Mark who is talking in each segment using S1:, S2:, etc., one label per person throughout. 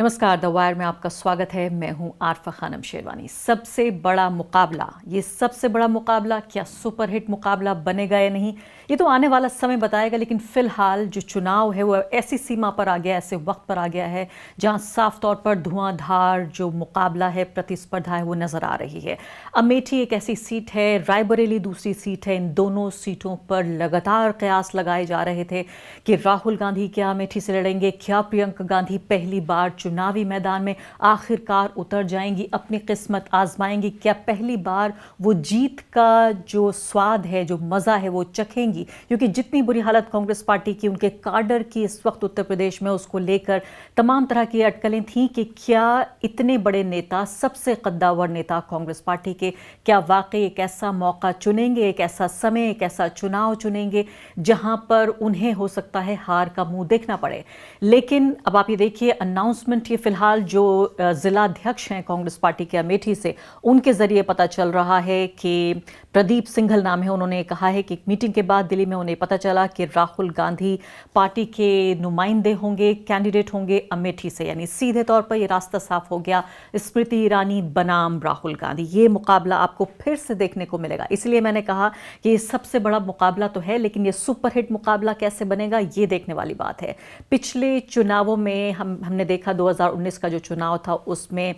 S1: नमस्कार, the wire में आपका स्वागत है। मैं हूं आरफा खानम शेरवानी। सबसे बड़ा मुकाबला, ये सबसे बड़ा मुकाबला क्या सुपरहिट मुकाबला बनेगा या नहीं, ये तो आने वाला समय बताएगा। लेकिन फिलहाल जो चुनाव है वो ऐसी सीमा पर आ गया, ऐसे वक्त पर आ गया है जहां साफ तौर पर धुआंधार जो मुकाबला है, प्रतिस्पर्धा है, वो नजर आ रही है। अमेठी एक ऐसी सीट है, रायबरेली दूसरी सीट है। इन दोनों सीटों पर लगातार कयास लगाए जा रहे थे कि राहुल गांधी क्या अमेठी से लड़ेंगे, क्या प्रियंका गांधी पहली बार चुनावी मैदान में आखिरकार उतर जाएंगी, अपनी किस्मत आजमाएंगी, क्या पहली बार वो जीत का जो स्वाद है, जो मज़ा है, वो चखेंगी। क्योंकि जितनी बुरी हालत कांग्रेस पार्टी की, उनके काडर की इस वक्त उत्तर प्रदेश में, उसको लेकर तमाम तरह की अटकलें थीं कि क्या इतने बड़े नेता, सबसे कद्दावर नेता कांग्रेस पार्टी के, क्या वाकई एक ऐसा मौका चुनेंगे, एक ऐसा समय, एक ऐसा चुनाव चुनेंगे जहां पर उन्हें हो सकता है हार का मुंह देखना पड़े। लेकिन अब आप ये देखिए, अनाउंसमेंट ये फिलहाल जो जिलाध्यक्ष हैं कांग्रेस पार्टी के अमेठी से, उनके जरिए पता चल रहा है कि प्रदीप सिंघल नाम है, उन्होंने कहा है कि मीटिंग के बाद दिल्ली में उन्हें पता चला कि राहुल गांधी पार्टी के नुमाइंदे होंगे, कैंडिडेट होंगे अमेठी से। यानी सीधे तौर पर यह रास्ता साफ हो गया, स्मृति ईरानी बनाम राहुल गांधी। ये मुकाबला आपको फिर से देखने को मिलेगा। इसलिए मैंने कहा कि ये सबसे बड़ा मुकाबला तो है, लेकिन ये सुपरहिट मुकाबला कैसे बनेगा, ये देखने वाली बात है। पिछले चुनावों में हमने देखा, 2019 का जो चुनाव था उसमें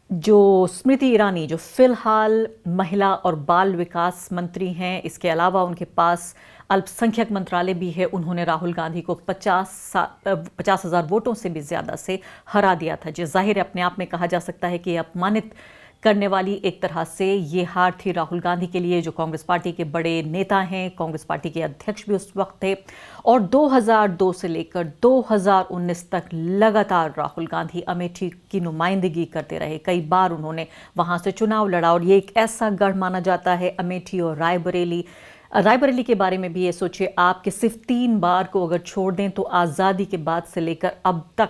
S1: जो स्मृति ईरानी, जो फिलहाल महिला और बाल विकास मंत्री हैं, इसके अलावा उनके पास अल्पसंख्यक मंत्रालय भी है, उन्होंने राहुल गांधी को 50,000 वोटों से भी ज़्यादा से हरा दिया था। जो जाहिर है, अपने आप में कहा जा सकता है कि अपमानित करने वाली एक तरह से ये हार थी राहुल गांधी के लिए, जो कांग्रेस पार्टी के बड़े नेता हैं, कांग्रेस पार्टी के अध्यक्ष भी उस वक्त थे। और 2002 से लेकर 2019 तक लगातार राहुल गांधी अमेठी की नुमाइंदगी करते रहे। कई बार उन्होंने वहां से चुनाव लड़ा और ये एक ऐसा गढ़ माना जाता है, अमेठी और रायबरेली के बारे में भी ये सोचिए आप कि सिर्फ 3 बार को अगर छोड़ दें तो आज़ादी के बाद से लेकर अब तक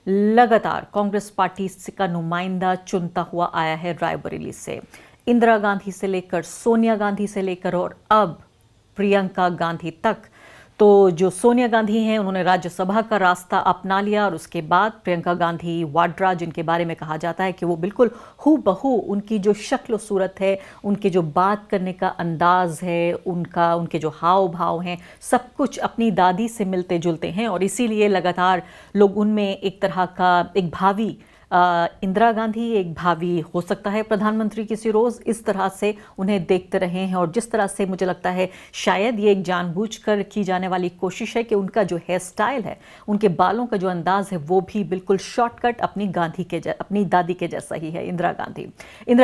S1: लगातार कांग्रेस पार्टी का नुमाइंदा चुनता हुआ आया है रायबरेली से। इंदिरा गांधी से लेकर, सोनिया गांधी से लेकर और अब प्रियंका गांधी तक। तो जो सोनिया गांधी हैं, उन्होंने राज्यसभा का रास्ता अपना लिया और उसके बाद प्रियंका गांधी वाड्रा, जिनके बारे में कहा जाता है कि वो बिल्कुल हूबहू, उनकी जो शक्ल सूरत है, उनके जो बात करने का अंदाज है, उनके जो हाव भाव हैं, सब कुछ अपनी दादी से मिलते जुलते हैं। और इसीलिए लगातार लोग उनमें एक तरह का एक भावी इंदिरा गांधी, एक भावी हो सकता है प्रधानमंत्री किसी रोज़, इस तरह से उन्हें देखते रहे हैं। और जिस तरह से मुझे लगता है शायद ये एक जानबूझकर की जाने वाली कोशिश है कि उनका जो हेयर स्टाइल है, उनके बालों का जो अंदाज है, वो भी बिल्कुल शॉर्टकट अपनी दादी के जैसा ही है। इंदिरा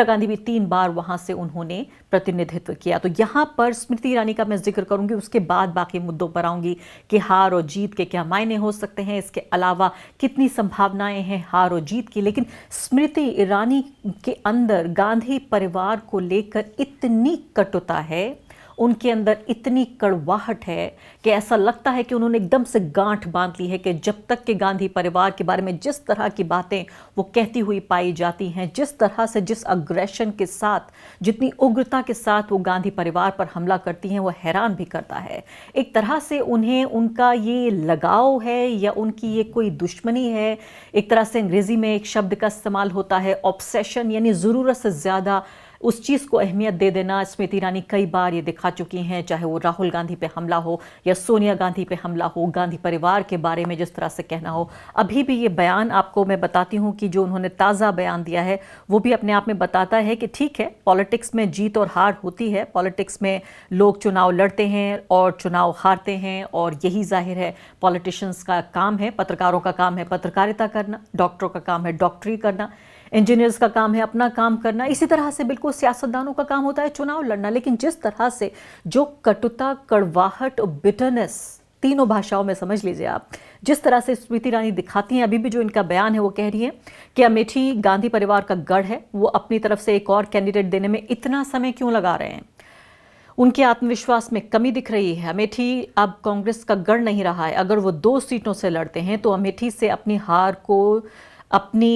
S1: गांधी भी 3 बार वहाँ से उन्होंने प्रतिनिधित्व किया। तो यहाँ पर स्मृति ईरानी का मैं जिक्र करूँगी, उसके बाद बाकी मुद्दों पर आऊँगी कि हार और जीत के क्या मायने हो सकते हैं, इसके अलावा कितनी संभावनाएं हैं हार और जीत की। लेकिन स्मृति ईरानी के अंदर गांधी परिवार को लेकर इतनी कटुता है, उनके अंदर इतनी कड़वाहट है कि ऐसा लगता है कि उन्होंने एकदम से गांठ बांध ली है कि जब तक के गांधी परिवार के बारे में जिस तरह की बातें वो कहती हुई पाई जाती हैं, जिस तरह से, जिस अग्रेशन के साथ, जितनी उग्रता के साथ वो गांधी परिवार पर हमला करती हैं, वो हैरान भी करता है। एक तरह से उन्हें उनका ये लगाव है या उनकी ये कोई दुश्मनी है। एक तरह से अंग्रेजी में एक शब्द का इस्तेमाल होता है ऑब्सेशन, यानी ज़रूरत से ज़्यादा उस चीज़ को अहमियत दे देना। स्मृति ईरानी कई बार ये दिखा चुकी हैं, चाहे वो राहुल गांधी पे हमला हो या सोनिया गांधी पे हमला हो, गांधी परिवार के बारे में जिस तरह से कहना हो। अभी भी ये बयान आपको मैं बताती हूँ कि जो उन्होंने ताज़ा बयान दिया है, वो भी अपने आप में बताता है कि ठीक है, पॉलिटिक्स में जीत और हार होती है, पॉलिटिक्स में लोग चुनाव लड़ते हैं और चुनाव हारते हैं, और यही जाहिर है पॉलिटिशियंस का काम है, पत्रकारों का काम है पत्रकारिता करना, डॉक्टरों का काम है डॉक्टरी करना, इंजीनियर्स का काम है अपना काम करना। इसी तरह से बिल्कुल सियासतदानों का काम होता है चुनाव लड़ना। लेकिन जिस तरह से जो कटुता, कड़वाहट और बिटरनेस, तीनों भाषाओं में समझ लीजिए आप, जिस तरह से स्मृति ईरानी दिखाती हैं, अभी भी जो इनका बयान है वो कह रही है कि अमेठी गांधी परिवार का गढ़ है, वो अपनी तरफ से एक और कैंडिडेट देने में इतना समय क्यों लगा रहे हैं। उनके आत्मविश्वास में कमी दिख रही है। अमेठी अब कांग्रेस का गढ़ नहीं रहा है। अगर वो 2 सीटों से लड़ते हैं तो अमेठी से अपनी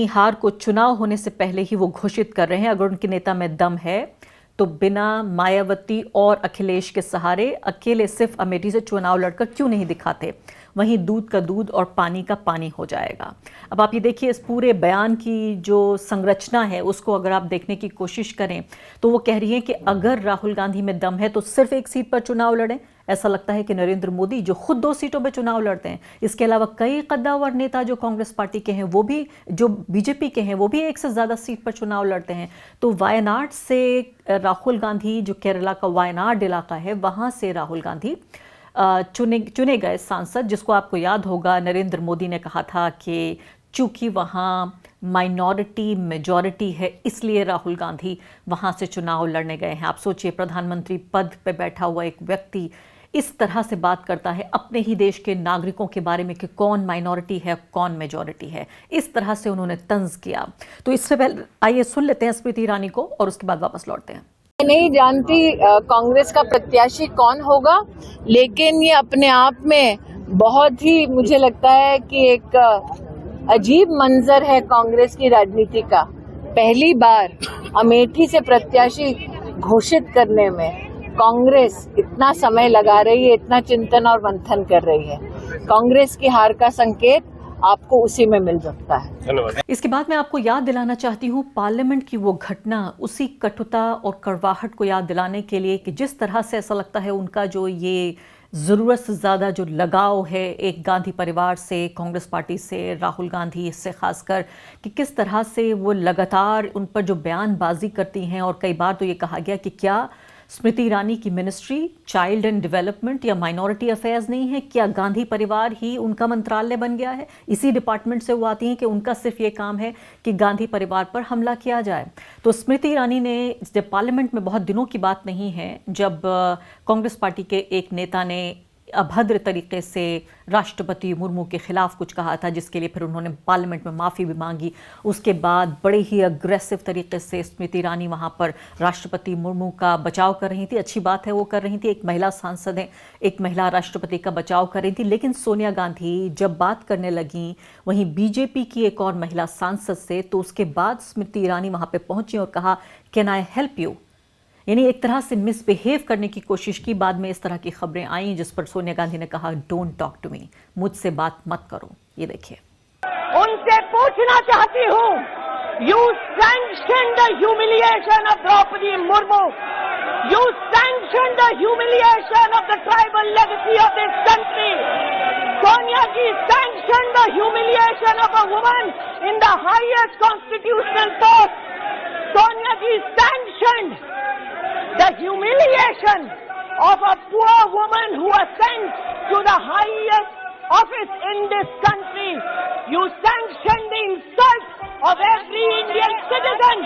S1: हार को चुनाव होने से पहले ही वो घोषित कर रहे हैं। अगर उनके नेता में दम है तो बिना मायावती और अखिलेश के सहारे अकेले सिर्फ अमेठी से चुनाव लड़कर क्यों नहीं दिखाते? वहीं दूध का दूध और पानी का पानी हो जाएगा। अब आप ये देखिए, इस पूरे बयान की जो संरचना है उसको अगर आप देखने की कोशिश करें तो वो कह रही है कि अगर राहुल गांधी में दम है तो सिर्फ एक सीट पर चुनाव लड़ें। ऐसा लगता है कि नरेंद्र मोदी जो खुद 2 सीटों पर चुनाव लड़ते हैं, इसके अलावा कई कद्दावर नेता जो कांग्रेस पार्टी के हैं, वो भी जो बीजेपी के हैं, वो भी एक से ज़्यादा सीट पर चुनाव लड़ते हैं। तो वायनाड से राहुल गांधी, जो केरला का वायनाड इलाका है, वहाँ से राहुल गांधी चुने गए सांसद, जिसको आपको याद होगा नरेंद्र मोदी ने कहा था कि चूंकि वहाँ माइनॉरिटी मेजॉरिटी है इसलिए राहुल गांधी वहाँ से चुनाव लड़ने गए हैं। आप सोचिए, प्रधानमंत्री पद पे बैठा हुआ एक व्यक्ति इस तरह से बात करता है अपने ही देश के नागरिकों के बारे में कि कौन माइनॉरिटी है कौन मेजॉरिटी है, इस तरह से उन्होंने तंज किया। तो इससे पहले आइए सुन लेते हैं स्मृति ईरानी को और उसके बाद वापस लौटते हैं।
S2: मैं नहीं जानती कांग्रेस का प्रत्याशी कौन होगा, लेकिन ये अपने आप में बहुत ही मुझे लगता है कि एक अजीब मंजर है कांग्रेस की राजनीति का। पहली बार अमेठी से प्रत्याशी घोषित करने में कांग्रेस इतना समय लगा रही है, इतना चिंतन और मंथन कर रही है। कांग्रेस की हार का संकेत आपको उसी में मिल सकता है।
S1: इसके बाद मैं आपको याद दिलाना चाहती हूँ पार्लियामेंट की वो घटना, उसी कटुता और कड़वाहट को याद दिलाने के लिए कि जिस तरह से ऐसा लगता है उनका जो ये ज़रूरत से ज़्यादा जो लगाव है एक गांधी परिवार से, कांग्रेस पार्टी से, राहुल गांधी से खासकर, कि किस तरह से वो लगातार उन पर जो बयानबाजी करती हैं। और कई बार तो ये कहा गया कि क्या स्मृति ईरानी की मिनिस्ट्री चाइल्ड एंड डेवलपमेंट या माइनॉरिटी अफेयर्स नहीं है? क्या गांधी परिवार ही उनका मंत्रालय बन गया है? इसी डिपार्टमेंट से वो आती हैं कि उनका सिर्फ ये काम है कि गांधी परिवार पर हमला किया जाए। तो स्मृति ईरानी ने, जब पार्लियामेंट में बहुत दिनों की बात नहीं है, जब कांग्रेस पार्टी के एक नेता ने अभद्र तरीके से राष्ट्रपति मुर्मू के खिलाफ कुछ कहा था, जिसके लिए फिर उन्होंने पार्लियामेंट में माफ़ी भी मांगी। उसके बाद बड़े ही अग्रेसिव तरीके से स्मृति ईरानी वहाँ पर राष्ट्रपति मुर्मू का बचाव कर रही थी। अच्छी बात है वो कर रही थी, एक महिला सांसद है, एक महिला राष्ट्रपति का बचाव कर रही थी। लेकिन सोनिया गांधी जब बात करने लगी वहीं बीजेपी की एक और महिला सांसद से, तो उसके बाद स्मृति ईरानी वहाँ पर पहुँची और कहा कैन आई हेल्प यू, यानी एक तरह से मिसबिहेव करने की कोशिश की। बाद में इस तरह की खबरें आई जिस पर सोनिया गांधी ने कहा डोंट टॉक टू मी, मुझसे बात मत करो। ये देखिए,
S3: उनसे पूछना चाहती हूँ, you sanction the humiliation of Droupadi Murmu, you sanction the humiliation of the tribal legacy of this country. Sonia ji sanction the humiliation of a woman in the highest constitutional post. Sonia ji sanctioned the humiliation of a poor woman who was sent to the highest office in this country. You sanctioned the insult of every Indian citizen.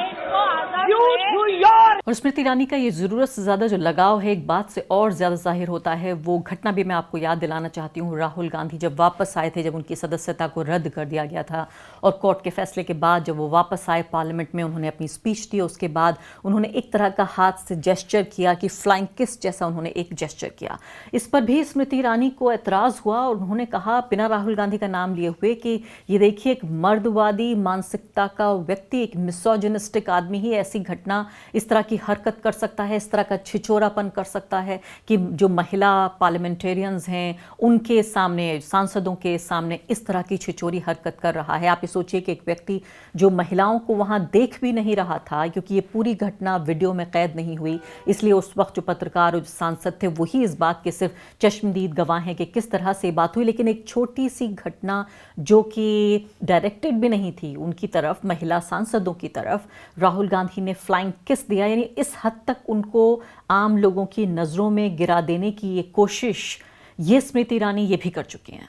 S3: You do your...
S1: और स्मृति ईरानी का ये ज़रूरत से ज़्यादा जो लगाव है एक बात से और ज़्यादा जाहिर होता है। वो घटना भी मैं आपको याद दिलाना चाहती हूँ। राहुल गांधी जब वापस आए थे, जब उनकी सदस्यता को रद्द कर दिया गया था और कोर्ट के फैसले के बाद जब वो वापस आए पार्लियामेंट में, उन्होंने अपनी स्पीच दी। उसके बाद उन्होंने एक तरह का हाथ से जेस्चर किया कि फ्लाइंग किस जैसा उन्होंने एक जेस्चर किया। इस पर भी स्मृति ईरानी को एतराज़ हुआ और उन्होंने कहा बिना राहुल गांधी का नाम लिए हुए कि ये देखिए, एक मर्दवादी मानसिकता का व्यक्ति, एक मिसोजिनिस्टिक आदमी ही ऐसी घटना, इस तरह की हरकत कर सकता है, इस तरह का छिछोरापन कर सकता है कि जो महिला पार्लियामेंटेरियंस हैं उनके सामने, सांसदों के सामने इस तरह की छिछोरी हरकत कर रहा है। आप ये सोचिए कि एक व्यक्ति जो महिलाओं को वहाँ देख भी नहीं रहा था, क्योंकि ये पूरी घटना वीडियो में कैद नहीं हुई, इसलिए उस वक्त जो पत्रकार और जो सांसद थे वही इस बात के सिर्फ चश्मदीद गवाह हैं कि किस तरह से बात हुई। लेकिन एक छोटी सी घटना जो कि डायरेक्टेड भी नहीं थी उनकी तरफ, महिला सांसदों की तरफ, राहुल गांधी ने फ्लाइंग किस दिया। यानी इस हद तक उनको आम लोगों की नज़रों में गिरा देने की ये कोशिश ये स्मृति ईरानी ये भी कर चुकी हैं।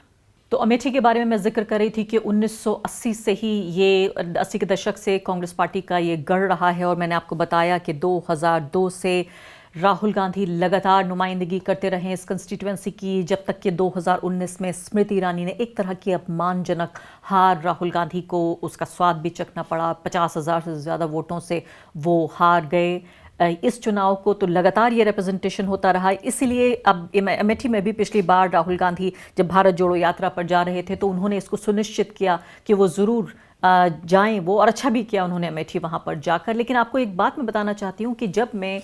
S1: तो अमेठी के बारे में मैं जिक्र कर रही थी कि 1980 से ही ये 80 के दशक से कांग्रेस पार्टी का ये गढ़ रहा है और मैंने आपको बताया कि 2002 से राहुल गांधी लगातार नुमाइंदगी करते रहे इस कंस्टिट्यूएंसी की, जब तक कि 2019 में स्मृति ईरानी ने एक तरह की अपमानजनक हार, राहुल गांधी को उसका स्वाद भी चखना पड़ा। 50,000 से ज़्यादा वोटों से वो हार गए इस चुनाव को। तो लगातार ये रिप्रेजेंटेशन होता रहा। इसीलिए अब अमेठी में भी पिछली बार राहुल गांधी जब भारत जोड़ो यात्रा पर जा रहे थे तो उन्होंने इसको सुनिश्चित किया कि वो ज़रूर जाएं वो, और अच्छा भी किया उन्होंने अमेठी वहाँ पर जाकर। लेकिन आपको एक बात मैं बताना चाहती हूँ कि जब मैं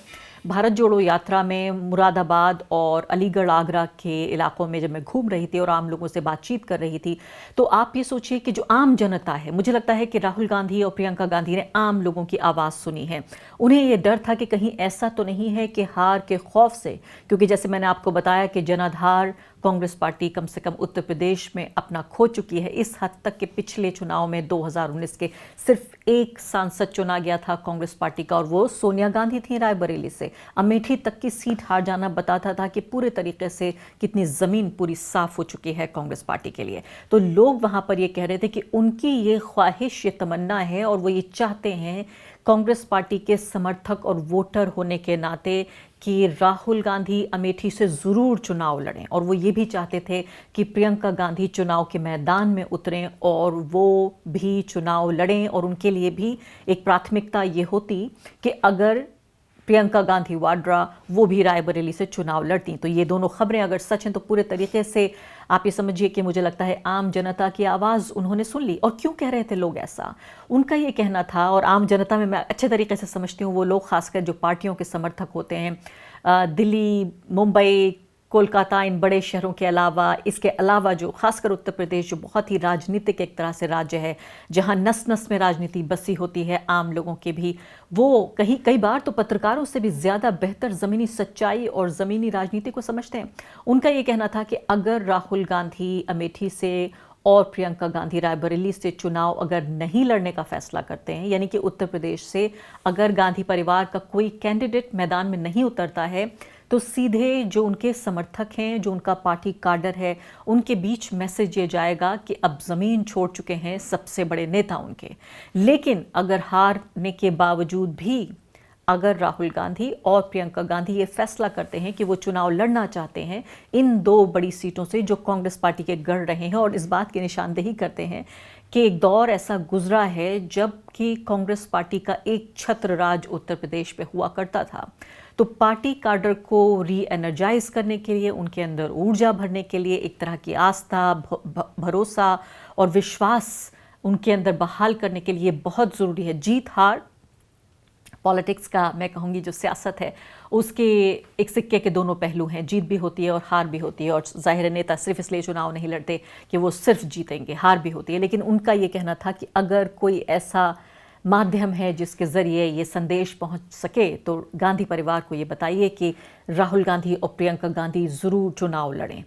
S1: भारत जोड़ो यात्रा में मुरादाबाद और अलीगढ़ आगरा के इलाकों में जब मैं घूम रही थी और आम लोगों से बातचीत कर रही थी, तो आप ये सोचिए कि जो आम जनता है, मुझे लगता है कि राहुल गांधी और प्रियंका गांधी ने आम लोगों की आवाज़ सुनी है। उन्हें ये डर था कि कहीं ऐसा तो नहीं है कि हार के खौफ से, क्योंकि जैसे मैंने आपको बताया कि जनाधार कांग्रेस पार्टी कम से कम उत्तर प्रदेश में अपना खो चुकी है। इस हद तक के पिछले चुनाव में 2019 के सिर्फ एक सांसद चुना गया था कांग्रेस पार्टी का, और वो सोनिया गांधी थी रायबरेली से। अमेठी तक की सीट हार जाना बताता था कि पूरे तरीके से कितनी ज़मीन पूरी साफ हो चुकी है कांग्रेस पार्टी के लिए। तो लोग वहां पर ये कह रहे थे कि उनकी ये ख्वाहिश, ये तमन्ना है और वो ये चाहते हैं कांग्रेस पार्टी के समर्थक और वोटर होने के नाते कि राहुल गांधी अमेठी से ज़रूर चुनाव लड़ें, और वो ये भी चाहते थे कि प्रियंका गांधी चुनाव के मैदान में उतरें और वो भी चुनाव लड़ें। और उनके लिए भी एक प्राथमिकता ये होती कि अगर प्रियंका गांधी वाड्रा वो भी रायबरेली से चुनाव लड़ती। तो ये दोनों खबरें अगर सच हैं तो पूरे तरीके से आप ये समझिए कि मुझे लगता है आम जनता की आवाज़ उन्होंने सुन ली। और क्यों कह रहे थे लोग ऐसा, उनका ये कहना था, और आम जनता में मैं अच्छे तरीके से समझती हूँ वो लोग खासकर जो पार्टियों के समर्थक होते हैं, दिल्ली, मुंबई, कोलकाता, इन बड़े शहरों के अलावा, इसके अलावा जो खासकर उत्तर प्रदेश जो बहुत ही राजनीतिक एक तरह से राज्य है, जहां नस नस में राजनीति बसी होती है आम लोगों के भी, वो कई बार तो पत्रकारों से भी ज़्यादा बेहतर ज़मीनी सच्चाई और ज़मीनी राजनीति को समझते हैं। उनका ये कहना था कि अगर राहुल गांधी अमेठी से और प्रियंका गांधी रायबरेली से चुनाव अगर नहीं लड़ने का फैसला करते हैं, यानी कि उत्तर प्रदेश से अगर गांधी परिवार का कोई कैंडिडेट मैदान में नहीं उतरता है, तो सीधे जो उनके समर्थक हैं, जो उनका पार्टी काडर है, उनके बीच मैसेज ये जाएगा कि अब ज़मीन छोड़ चुके हैं सबसे बड़े नेता उनके। लेकिन अगर हारने के बावजूद भी अगर राहुल गांधी और प्रियंका गांधी ये फैसला करते हैं कि वो चुनाव लड़ना चाहते हैं इन दो बड़ी सीटों से जो कांग्रेस पार्टी के गढ़ रहे हैं, और इस बात की निशानदेही करते हैं कि एक दौर ऐसा गुजरा है जब कि कांग्रेस पार्टी का एक छत्र राज उत्तर प्रदेश पे हुआ करता था, तो पार्टी काडर को री एनर्जाइज करने के लिए, उनके अंदर ऊर्जा भरने के लिए, एक तरह की आस्था, भरोसा और विश्वास उनके अंदर बहाल करने के लिए बहुत ज़रूरी है। जीत हार पॉलिटिक्स का, मैं कहूँगी जो सियासत है उसके एक सिक्के के दोनों पहलू हैं, जीत भी होती है और हार भी होती है। और ज़ाहिर नेता सिर्फ इसलिए चुनाव नहीं लड़ते कि वो सिर्फ जीतेंगे, हार भी होती है। लेकिन उनका ये कहना था कि अगर कोई ऐसा माध्यम है जिसके ज़रिए ये संदेश पहुंच सके तो गांधी परिवार को ये बताइए कि राहुल गांधी और प्रियंका गांधी ज़रूर चुनाव लड़ें।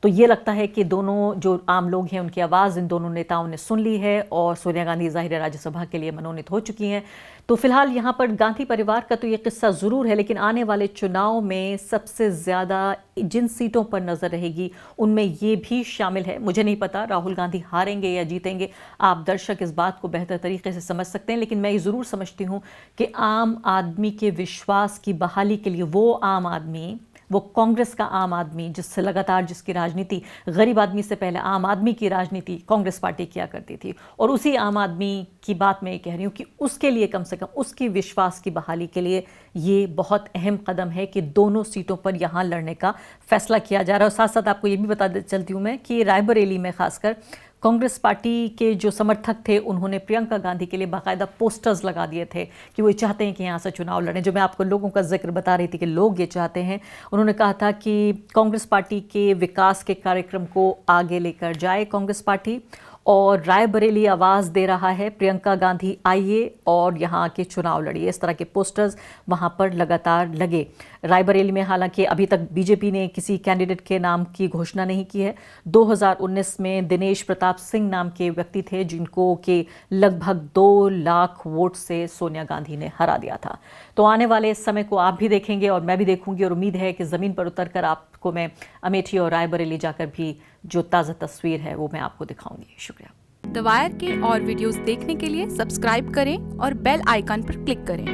S1: तो ये लगता है कि दोनों जो आम लोग हैं उनकी आवाज़ इन दोनों नेताओं ने सुन ली है, और सोनिया गांधी ज़ाहिर राज्यसभा के लिए मनोनीत हो चुकी हैं। तो फिलहाल यहाँ पर गांधी परिवार का तो ये किस्सा ज़रूर है, लेकिन आने वाले चुनाव में सबसे ज़्यादा जिन सीटों पर नज़र रहेगी उनमें ये भी शामिल है। मुझे नहीं पता राहुल गांधी हारेंगे या जीतेंगे, आप दर्शक इस बात को बेहतर तरीके से समझ सकते हैं, लेकिन मैं ये ज़रूर समझती हूँ कि आम आदमी के विश्वास की बहाली के लिए वो आम आदमी, वो कांग्रेस का आम आदमी जिससे लगातार, जिसकी राजनीति गरीब आदमी से पहले आम आदमी की राजनीति कांग्रेस पार्टी किया करती थी, और उसी आम आदमी की बात मैं ये कह रही हूँ कि उसके लिए कम से कम उसकी विश्वास की बहाली के लिए ये बहुत अहम कदम है कि दोनों सीटों पर यहाँ लड़ने का फैसला किया जा रहा है। और साथ साथ आपको ये भी बता चलती हूँ मैं कि रायबरेली में खासकर कांग्रेस पार्टी के जो समर्थक थे उन्होंने प्रियंका गांधी के लिए बाकायदा पोस्टर्स लगा दिए थे कि वो चाहते हैं कि यहाँ से चुनाव लड़ें। जो मैं आपको लोगों का जिक्र बता रही थी कि लोग ये चाहते हैं, उन्होंने कहा था कि कांग्रेस पार्टी के विकास के कार्यक्रम को आगे लेकर जाए कांग्रेस पार्टी, और रायबरेली आवाज़ दे रहा है प्रियंका गांधी आइए और यहाँ के चुनाव लड़िए। इस तरह के पोस्टर्स वहाँ पर लगातार लगे। रायबरेली में हालांकि अभी तक बीजेपी ने किसी कैंडिडेट के नाम की घोषणा नहीं की है। 2019 में दिनेश प्रताप सिंह नाम के व्यक्ति थे जिनको के लगभग 2 लाख वोट से सोनिया गांधी ने हरा दिया था। तो आने वाले समय को आप भी देखेंगे और मैं भी देखूंगी, और उम्मीद है कि ज़मीन पर उतरकर आपको मैं अमेठी और रायबरेली जाकर भी जो ताज़ा तस्वीर है वो मैं आपको दिखाऊंगी। शुक्रिया।
S4: द वायर के और वीडियोस देखने के लिए सब्सक्राइब करें और बेल आइकन पर क्लिक करें।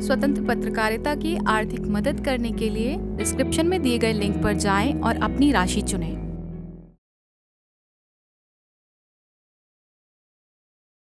S4: स्वतंत्र पत्रकारिता की आर्थिक मदद करने के लिए डिस्क्रिप्शन में दिए गए लिंक पर जाएं और अपनी राशि चुनें।